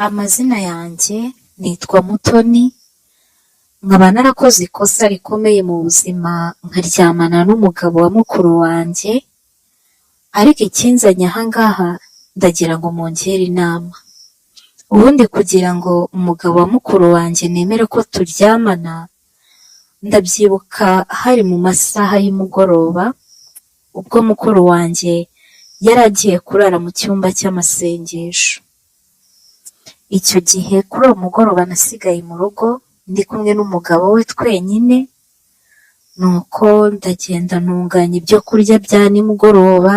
Amazina yanjye nitwa Mutoni, nkaba narakoze ikosa rikomeye mu buzima nkaryamana n'umugabo wa mukuru wanjye, ariko ikinzanye aha ngaha ndagira ngo mungire inama. Ubundi kugira ngo umugabo wa mukuru wanjye nemere ko turyamana, ndabyibuka hari mu masaha y'umugoroba, ubwo mukuru wanjye yari agiye kurara mu cyumba cy'amasengesho. Icyo gihe kuri uwo mugoroba nasigaye mu rugo ndi kumwe n'umugabo we twenyine, nuko ndagenda ntunganya ibyo kurya bya nimugoroba,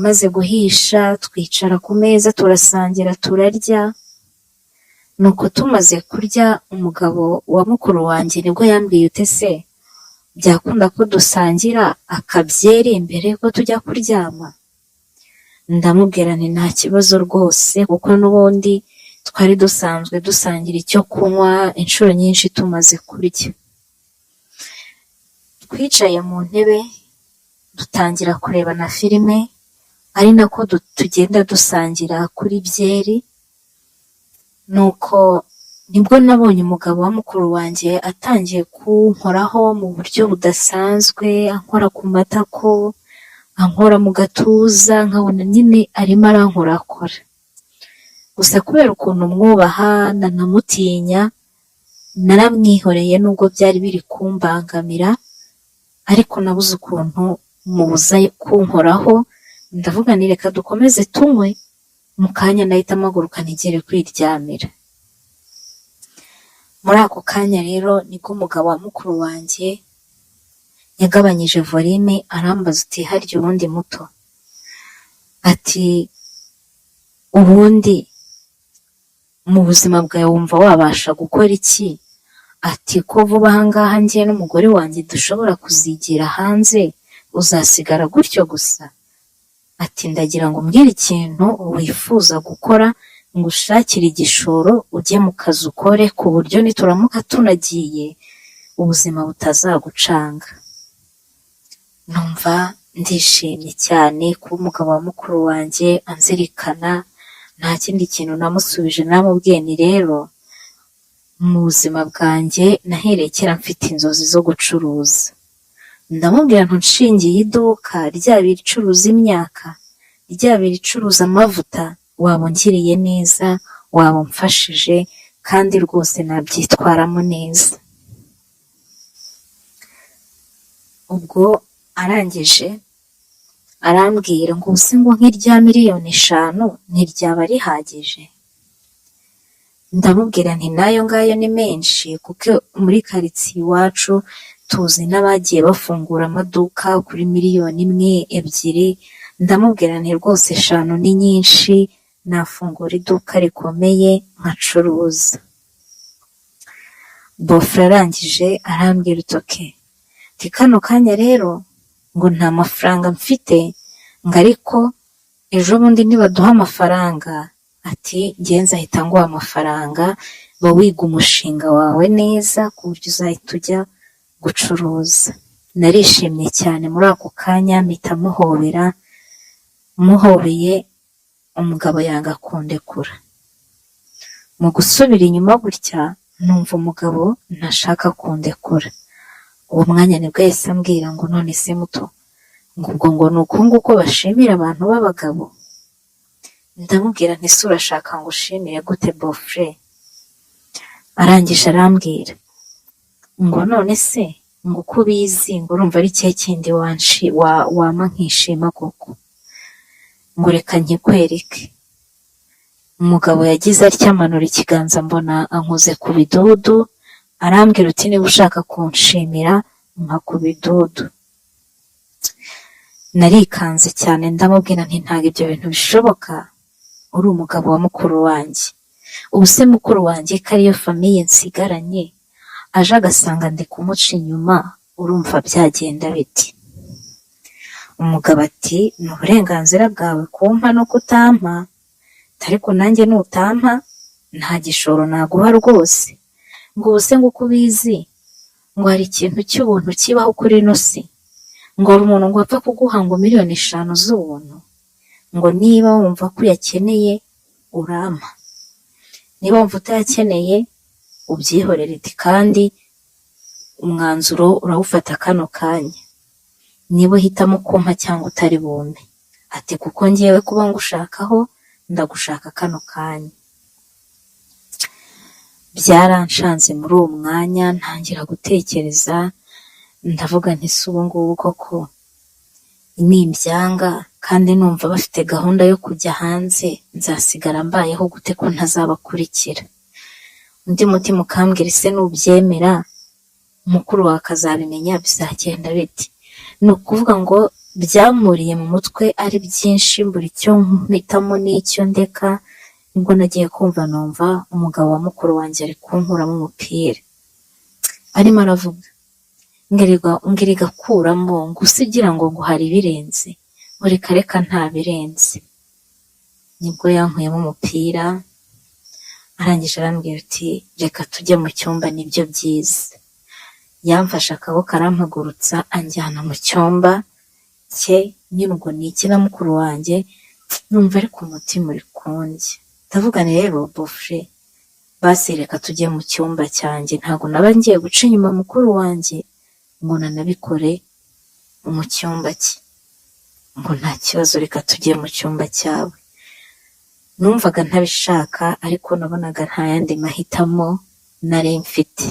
maze guhisha twicara ku meza turasangira turarya, nuko tumaze kurya umugabo wa mukuru wanjye nibwo yambwiye ute se byakunda ko dusangira akabyeri mbere ko tujya kuryama? Ndamubwira nti nta kibazo rwose, kuko n'ubundi twari dusanzwe dusangira icyo kunywa inshuro nyinshi tumaze kurya. Twicaye mu ntebe dutangira kureba na filime, ari nako tugenda dusangira kuri byeri, nuko nibwo nabonye umugabo wa mukuru wanjye atangiye kunkoraho mu buryo budasanzwe, ankora ku matako, ankora mu gatuza, nkabona nyine arimo arankorakora. Gusa kubera ukuntu mwubaha nanamutinya, naramwihoreye nubwo byari biri kumbangamira, ariko nabuze ukuntu mubuza kunkoraho, ndavuga nti reka dukomeze tunywe, mu kanya nahita mpaguruka ntigere kwiryamira. Muri ako kanya rero nibwo umugabo wa mukuru wanjye yagabanyije volume arambaza uti harya ubundi Muto, ati ubundi mu buzima bwawe wumva wabasha gukora iki? Ati ko vuba aha ngaha njye n'umugore wanjye dushobora kuzigira hanze, uzasigara gutyo gusa? Ati ndagira ngo umbwire ikintu wifuza gukora, ngo ushakire igishoro ujye mu kazi ukore, ku buryo nituramuka tunagiye ubuzima butazagucanga. Numva ndishimye cyane kuba umugabo wa mukuru wanjye anzirikana. Nta kindi kintu namusubije, namubwiye nti rero mu buzima bwanjye nahereye kera mfite inzozi zo gucuruza. Ndamubwira nti nshingiye iduka ryaba iricuruza imyaka, ryaba iricuruza amavuta, waba ungiriye neza, waba umfashije, kandi rwose nabyitwaramo neza. Ubwo arangije arambwira ngo ubuse ngo nk'irya miliyoni 5 ntiryaba rihagije? Ndamubwira nti nayo ngayo ni menshi, kuko muri karitsiye iwacu tuzi n'abagiye bafungura amaduka kuri 1, 2 Miliyoni. Ndamubwira nti rwose 5 ni nyinshi, nafungura iduka rikomeye nkacuruza. Bofre arangije arambwira utoke, ti kano kanya rero ngo nta mafaranga mfite, ngo ariko ejo bundi nibaduha amafaranga, ati njye nzahita nguha amafaranga, ba wiga umushinga wawe neza ku buryo uzahita ujya gucuruza. Narishimye cyane muri ako kanya, mpita muhobera, muhobeye umugabo yanga kundekura. Mu gusubira inyuma gutya numva umugabo ntashaka kundekura. Uwo mwanya nibwo yahise ambwira ngo none se Muto, ngo ubwo ngo ni uku nguko bashimira abantu b'abagabo? Ndamubwira nti se urashaka ngo ushimire gute Bofre? Arangije arambwira ngo none se ngo uko ubizi ngo urumva ari cye kindi wama nkishima koko? Ngo reka nkikwereke. Umugabo yagize atya amanura ikiganza, mbona ankoze ku bidudu, arambwira uti niba ushaka kunshimira mpa ku bidudu. Narikanze cyane, ndamubwira nti ntabwo ibyo bintu bishoboka, uri umugabo wa mukuru wanjye. Ubu se mukuru wanjye ko ariyo famiye nsigaranye, aje agasanga ndi kumuca inyuma, urumva byagenda biti? Umugabo ati ni uburenganzira bwawe kumpa no kutampa, ariko nanjye nutampa nta gishoro naguha rwose. Ngo ubuse ngo uko ubizi ngo hari ikintu cy'ubuntu kibaho kuri ino si, ngo hari umuntu ngo apfa kuguha ngo 5 miliyoni z'ubuntu, ngo niba wumva ko uyakeneye urampa, niba wumva utayakeneye ubyihorere iti kandi umwanzuro urawufata kano kanya, niba uhitamo kumpa cyangwa utari bumpe, ati kuko ngewe kuba ngushakaho ndagushaka kano kanya. Byaranshanze muri uwo mwanya, ntangira gutekereza, ndavuga nti si ubu ngubu koko nimbyanga kandi numva bafite gahunda yo kujya hanze, nzasigara mbayeho gute ko ntazabakurikira? Undi mutima ukambwira ese nubyemera mukuru wawe akazabimenya bizagenda biti? Ni ukuvuga ngo byampuriye mu mutwe ari byinshi, mbura icyo mpitamo n'icyo ndeka. Nibwo nagiye kumva numva umugabo wa mukuru wanjye ari kunkuramo umupira, arimo aravuga ngiriga kuramo ngo usigira ngo hari ibirenze, ureka reka nta birenze. Nibwo yankuyemo umupira, arangije arambwira ati reka tujye mu cyumba nibyo byiza. Yamfashe akaboko arampagurutsa anjyana mu cyumba cye, nyine ubwo ni iki na mukuru wanjye, numva ariko umutima uri kundya. Ndavuga rero bofre, basi reka tujye mu cyumba cyanjye, ntabwo naba ngiye guca inyuma mukuru wanjye ngo nanabikore mu cyumba cye. Ngo nta kibazo, reka tujye mu cyumba cyawe. Numvaga ntabishaka ariko nabonaga nta yandi mahitamo nari mfite.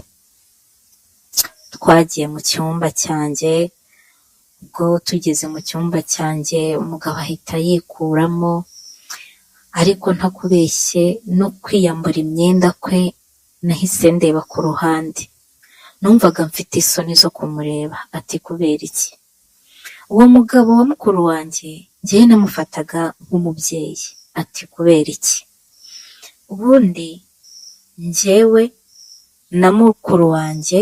Twagiye mu cyumba cyanjye, ubwo tugeze mu cyumba cyanjye umugabo ahita yikuramo, ariko ntakubeshye no kwiyambura imyenda kwe nahise ndeba ku ruhande. Numvaga mfite isoni zo kumureba. Ati kubera iki? Uwo mugabo wa mukuru wanjye njyewe namufataga nk'umubyeyi. Ati kubera iki? Ubundi njyewe na mukuru wanjye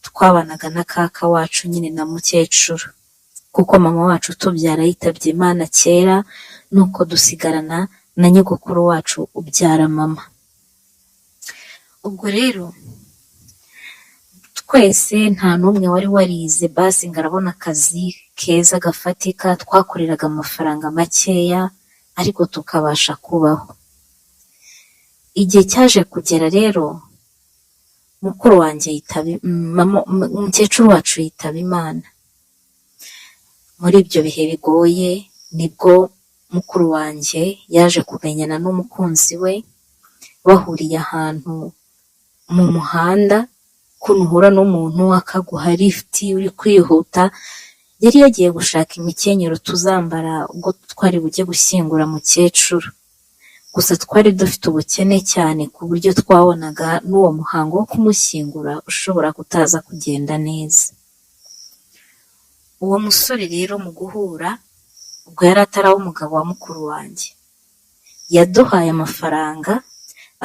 twabanaga na kaka wacu nyine na mukecuru, kuko mama wacu tubyara yitabye Imana kera, nuko dusigarana na nyogokuru wacu ubyara mama. Ubwo rero twese nta n'umwe wari warize basi ngo arabona akazi keza gafatika, twakoreraga amafaranga makeya ariko tukabasha kubaho. Igihe cyaje kugera rero mukuru wanjye umukecuru wacu yitaba Imana. Muri ibyo bihe bigoye nibwo mukuru wanjye yaje kumenyana n'umukunzi we, bahuriye ahantu mu muhanda. Ukuntu uhura n'umuntu akaguha lifti uri kwihuta, yari yagiye gushaka imikenyero tuzambara ubwo twari bujye gushyingura mukecuru. Gusa twari dufite ubukene cyane ku buryo twabonaga n'uwo muhango wo kumushyingura ushobora kutaza kugenda neza. Uwo musore rero mu guhura, ubwo yari ataraho umugabo wa mukuru wanjye, yaduhaye amafaranga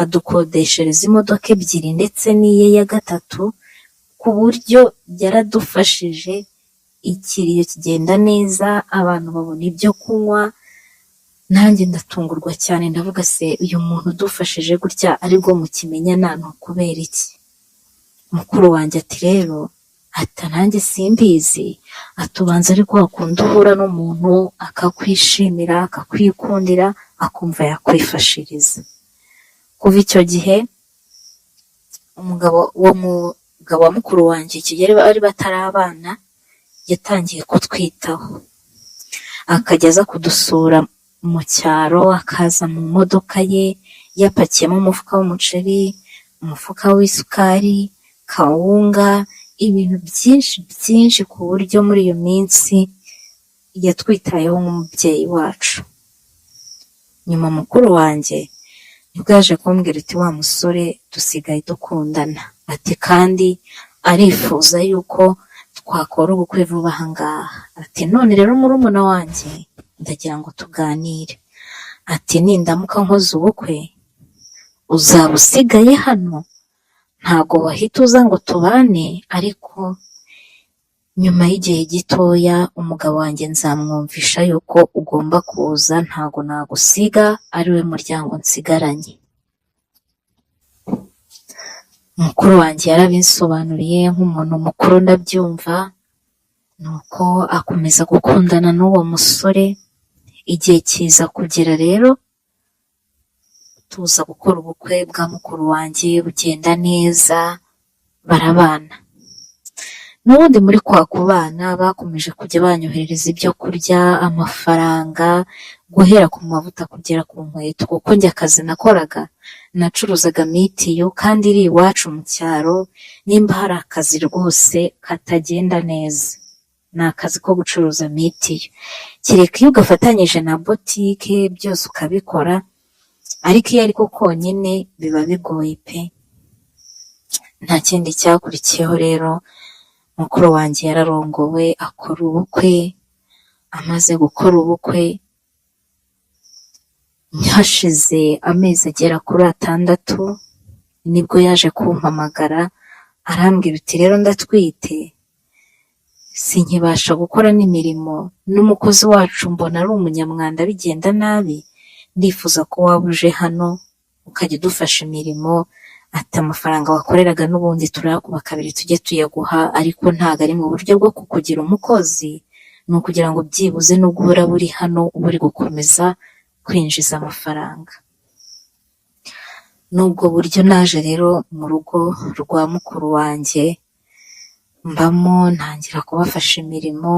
adukodeshereza imodoka ebyiri ndetse n'iye ya gatatu, ku buryo yaradufashije, ikiriyo kigenda neza, abantu babona ibyo kunywa. Nanjye ndatungurwa cyane, ndavuga se uyu muntu udufashije gutya aribwo mukimenyana ni ukubera iki? Mukuru wanjye ati rero nanjye simbizi, atubanza ariko wakunda uhura n'umuntu akakwishimira akakwikundira akumva yakwifashiriza. Kuva icyo gihe umugabo wa mukuru wanjye kigere bari batarabana, yatangiye kutwitaho, akajya aza kudusura mu cyaro, akaza mu modoka ye yapakiyemo umufuka w'umuceri, umufuka w'isukari, kawunga, ibintu byinshi byinshi, ku buryo muri iyo minsi yatwitayeho nk'umubyeyi wacu. Nyuma mukuru wanjye nibwo yaje kumbwira ati wa musore dusigaye dukundana, ati kandi arifuza yuko twakora ubukwe vuba aha ngaha. Ati none rero murumuna wanjye ndagira ngo tuganire. Ati nindamuka nkoze ubukwe uzaba usigaye hano, ntago wahita uza ngo tubane, ariko nyuma y'igihe gitoya umugabo wanjye nzamwumvisha yuko ugomba kuza, ntago nagusiga, ari we muryango nsigaranye. Mukuru wanjye yarabinsobanuriye nk'umuntu mukuru, ndabyumva, nuko akomeza gukundana n'uwo musore. Igihe kiza kugera rero tuza gukora ubukwe bwa mukuru wanjye bugenda neza, barabana. N'ubundi muri kwa kubana bakomeje kujya banyoherereza ibyo kurya, amafaranga, guhera ku mavuta kugera ku nkweto, kuko njye akazi nakoraga nacuruzaga mitiyu kandi iri iwacu mu cyaro. Nimba hari akazi rwose katagenda neza, ni akazi ko gucuruza mitiyu, kereka iyo ugafatanyije na botike byose ukabikora, ariko iyo ariko konyine biba bigoye pe. Nta kindi cyakurikiyeho rero, mukuru wanjye yararongowe akora ubukwe. Amaze gukora ubukwe, hashize amezi agera kuri 6 nibwo yaje kumpamagara arambwira uti rero ndatwite, sinkibasha gukora n'imirimo, n'umukozi wacu mbona ari umunyamwanda bigenda nabi, ndifuza ko waba uje hano ukajya udufasha imirimo. Ati amafaranga wakoreraga n'ubundi turayakuba 2 tujye tuyaguha, ariko ntago ari mu buryo bwo kukugira umukozi, ni ukugira ngo byibuze nubwo uhora buri hano uba uri gukomeza kwinjiza amafaranga. N'ubwo buryo naje rero mu rugo rwa mukuru wanjye mbamo, ntangira kubafasha imirimo.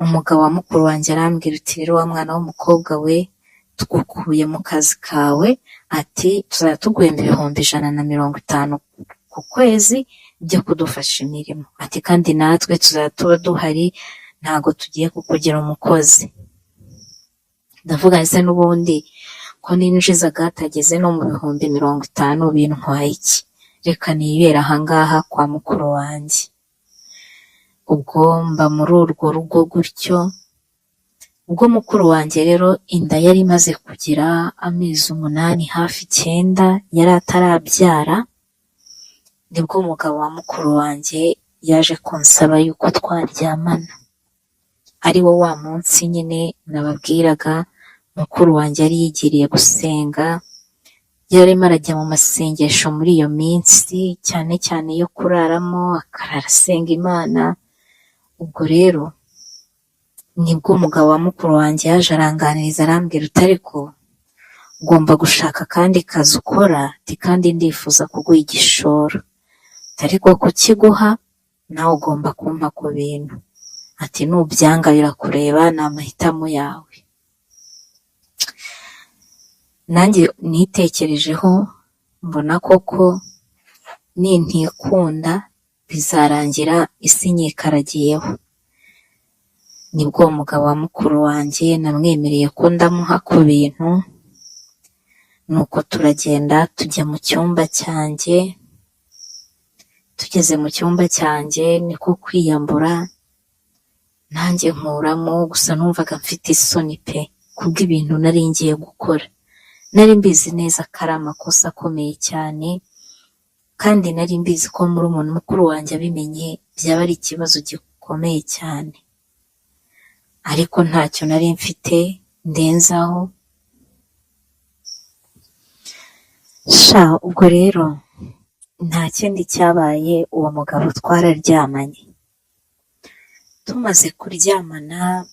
Umugabo wa mukuru wanjye arambwira uti rero wa mwana w'umukobwa we, tugukuye mu kazi kawe, ati tuzajya tuguhemba 150 ku kwezi byo kudufasha imirimo, ati kandi natwe tuzajya tuba duhari, ntago tugiye kukugira umukozi. Ndavuga ese n'ubundi ko ninjizaga hatageze no mu 50 bintwaye iki, reka nibera ahangaha kwa mukuru wanjye. Ubwo mba muri urwo rugo gutyo. Ubwo mukuru wanjye rero inda yari imaze kugira amezi 8 hafi 9 yari atarabyara, nibwo umugabo wa mukuru wanjye yaje kunsaba yuko twaryamana. Ari wo wa munsi nyine nababwiraga mukuru wanjye yari yigiriye gusenga, yarimo arajya mu masengesho muri iyo minsi, cyane cyane yo kuraramo, akarara asenga Imana. Ubwo rero nibwo umugabo wa mukuru wanjye yaje aranganiriza arambwira uti ariko ugomba gushaka kandi kazi ukora, ati kandi ndifuza kuguha igishoro, ariko kukiguha nawe ugomba kumpa ku bintu, ati nubyanga birakureba, ni amahitamo yawe. Nanjye nitekerejeho mbona koko nintikunda bizarangira isi nyikaragiyeho. Nibwo umugabo wa mukuru wanjye namwemereye ko ndamuha ku bintu, nuko turagenda tujya mu cyumba cyanjye. Tugeze mu cyumba cyanjye niko kwiyambura, nanjye nkuramo, gusa numvaga mfite isoni pe kubw'ibintu nari ngiye gukora. Nari mbizi neza ko ari amakosa akomeye cyane, kandi nari mbizi ko muri umuntu mukuru wanjye abimenye byaba ari ikibazo gikomeye cyane, ariko ntacyo nari mfite ndenzaho. Ubwo rero nta kindi cyabaye, uwo mugabo twararyamanye. Tumaze kuryamana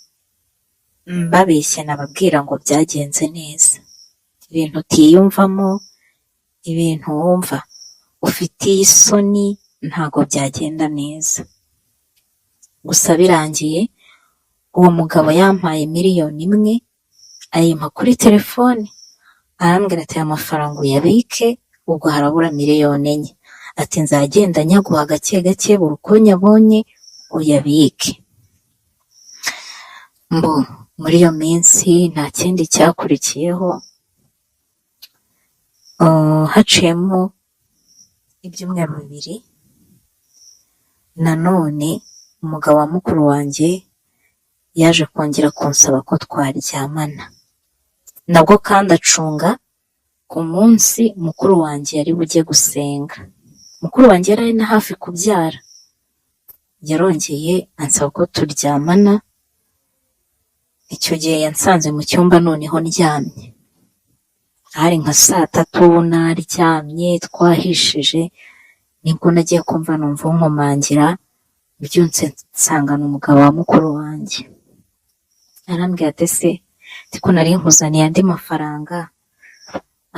mbabeshye nababwira ngo byagenze neza, ibintu utiyumvamo, ibintu wumva ufitiye isoni, ntago byagenda neza. Gusa birangiye uwo mugabo yampaye 1,000,000 ayimpa kuri telefone, arambwira ati aya mafaranga uyabike, ubwo harabura 4,000,000, ati nzagenda nyaguha gake gake buri uko nyabonye uyabike. Muri iyo minsi nta kindi cyakurikiyeho. Haciyemo ibyumweru 2, nanone umugabo wa mukuru wanjye yaje kongera kunsaba ko twaryamana, nabwo kandi acunga ku munsi mukuru wanjye yari bujye gusenga. Mukuru wanjye yari na hafi kubyara, yarongeye ansaba ko turyamana. Icyo gihe yansanze mu cyumba noneho ndyamye, hari nka 3:00 naryamye twahishije, nibwo nagiye kumva numva unkomangira, byunse nsangana umugabo wa mukuru wanjye. Arambwira ati se ko nari nkuzaniye andi mafaranga,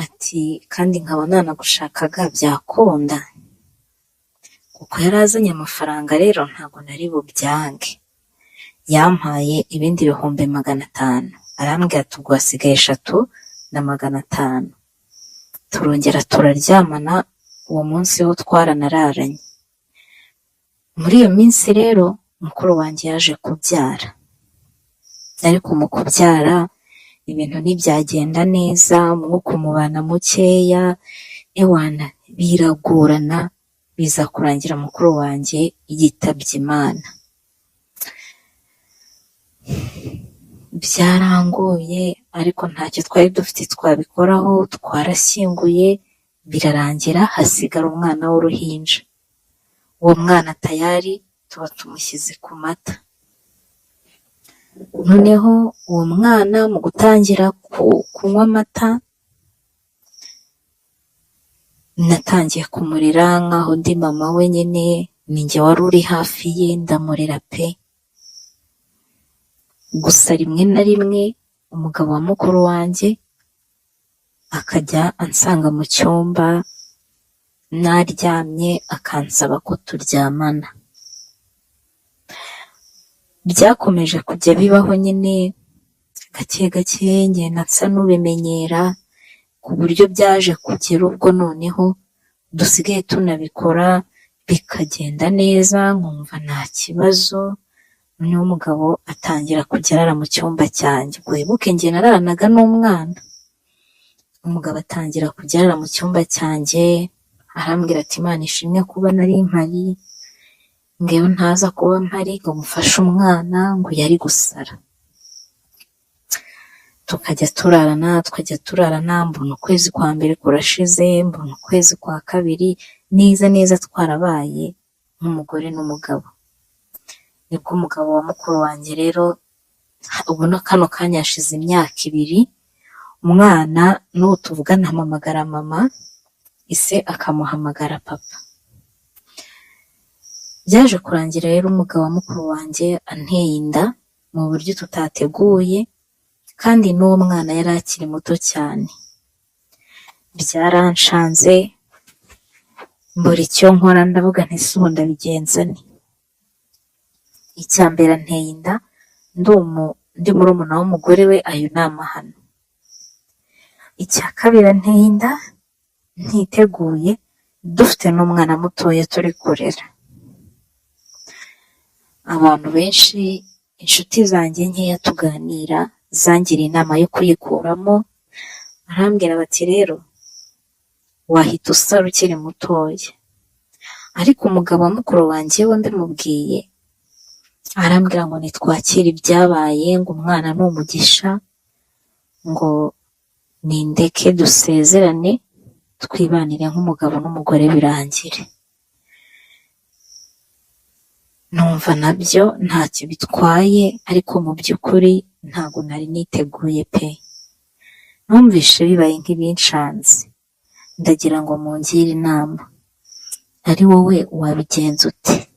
ati kandi nkaba nanagushakaga byakunda, kuko yari azanye amafaranga rero ntabwo nari bubyange. Yampaye ibindi 500, arambwira ati ubwo hasigaye 3,500. Turongera turaryamana, uwo munsi ho twaranararanye. Muri iyo minsi rero mukuru wanjye yaje kubyara, ariko mu kubyara ibintu ntibyagenda neza, umwuka umubana mukeya, ewana biragorana, biza kurangira mukuru wanjye yitabye Imana. Byarangoye ariko ntacyo twari dufite twabikoraho, twarashyinguye birarangira, hasigara umwana w'uruhinja. Uwo mwana tayari tuba tumushyize ku mata. Noneho uwo mwana mu gutangira kunywa amata, natangiye kumurera nkaho ndi mama we nyine, ninjye wari uri hafi ye, ndamurera pe. Gusa rimwe na rimwe umugabo wa mukuru wanjye akajya ansanga mu cyumba naryamye, akansaba ko turyamana. Byakomeje kujya bibaho nyine gake gake, ngenda nsa n'ubimenyera, ku buryo byaje kugera ubwo noneho dusigaye tunabikora bikagenda neza, nkumva nta kibazo. Noneho umugabo atangira kujya arara mu cyumba cyanjye. Wibuke njye nararanaga n'umwana. Umugabo atangira kujya arara mu cyumba cyanjye, arambwira ati Imana ishimwe kuba nari mpari, ngewe ntaza kuba mpari ngo mufashe umwana, ngo yari gusara. Tukajya turarana, mbona ukwezi kwa mbere kurashize, mbona ukwezi kwa kabiri, neza twarabaye nk'umugore n'umugabo. Nibwo umugabo wa mukuru wanjye rero, ubona kano kanya yashize imyaka 2, umwana n'ubu tuvugana ampamagara mama, ise akamuhamagara papa. Byaje kurangira rero umugabo wa mukuru wanjye anteye inda mu buryo tutateguye, kandi n'uwo mwana yari akiri muto cyane. Byaranshanze, mbura icyo nkora, ndavuga nti se ubu ndabigenza nte? Icya mbere anteye inda ndi murumuna w'umugore we, ayo ni amahano. Icya kabiri anteye inda ntiteguye, dufite n'umwana mutoya turi kurera. Abantu benshi, inshuti zanjye nkeya tuganira, zangira inama yo kuyikuramo, arambwira bati rero wahita usara ukiri mutoya. Ariko umugabo wa mukuru wanjye we mbimubwiye, arambwira ngo nitwakire ibyabaye, ngo umwana ni umugisha, ngo nindeke dusezerane twibanire nk'umugabo n'umugore birangire. Numva nabyo ntacyo bitwaye, ariko mu by'ukuri ntabwo nari niteguye pe. Numvishe bibaye nk'ibinshanze, ndagira ngo mungire inama, ari wowe wabigenza ute?